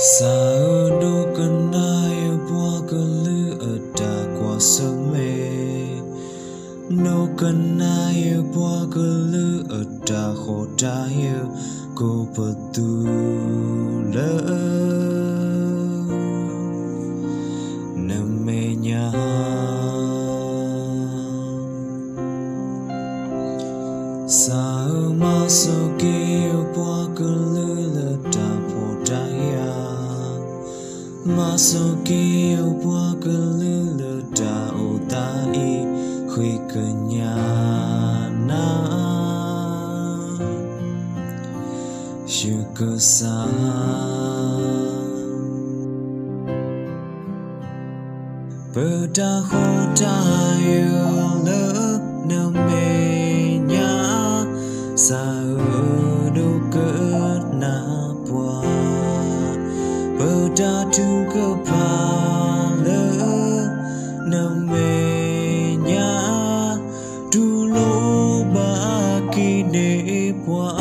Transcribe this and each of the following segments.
Sao đâu cần ai qua cơn lửa ở đã qua sớm mê đâu cần ai qua cơn lửa ở đã khổ trái cô betul namanya sao masuk qua cơn lửa đã khổ trái masuk qua cơn lửa đã utai khi kenyana syukur sa berdahodayu le namanya sauduket napua berdatu kepala namanya dulu bagi nepua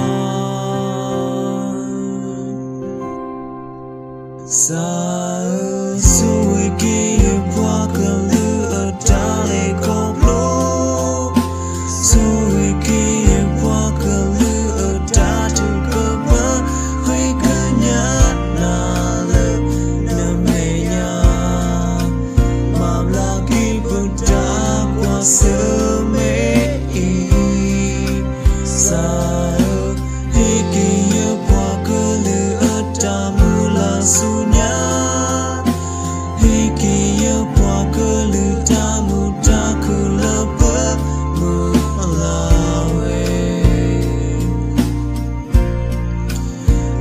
Sui kia qua cơn lửa đã lệ cốc lô Sui kia qua cơn lửa đã từ cơ bơ Huy cơ nhát nà lơ nà mê nhá Mà lagi benda qua sơ mê y Sa hi kia qua cơn lửa đã mula sunya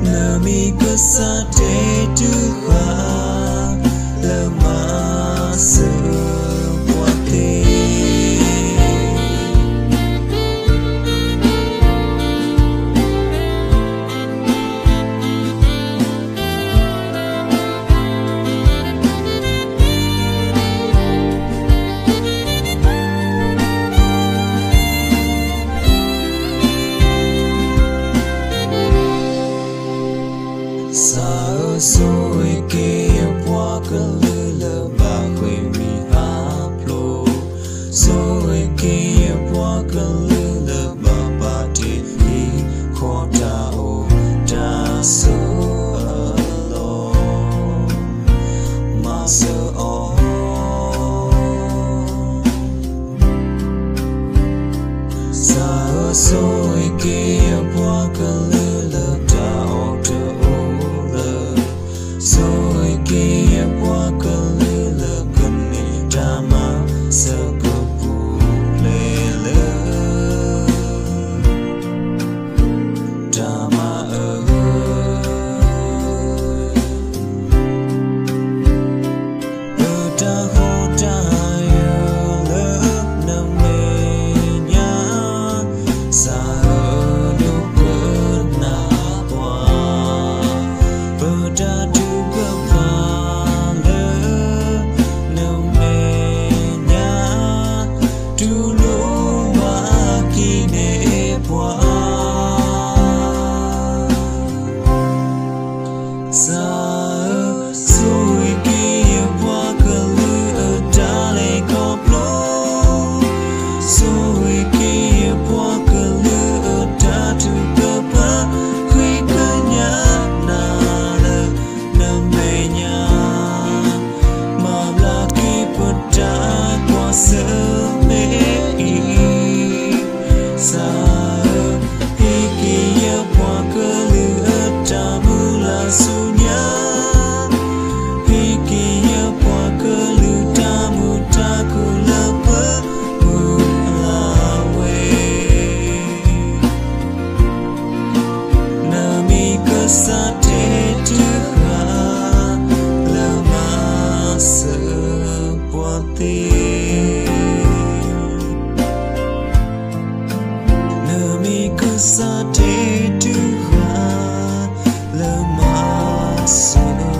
Nami kesate Tuhan lemah sebuati Sui kia qua cơn lửa bà khuy mi áp lô Sui kia qua cơn lửa bà đi khó đau đã sơ lô mà sơ ô Sui kia qua cơn lửa đã ô Soi kia qua cơn lửa cần ni drama sơ cơ pu lê lơ drama đã hô trái lỡ nằm mê nhá sa đâu cơn na qua đã Sui kia qua cơn lửa đã lệ cốc lô Sui kia qua cơn lửa đã từ cơ bơ Khi cơ nhát nà lơ nằm mê nhá Mà lagi benda qua sơ mê y Sa hi kia qua cơn lửa đã mula sunya Sate Tuhan lemah sebuati Nami kesate Tuhan lemah sebuati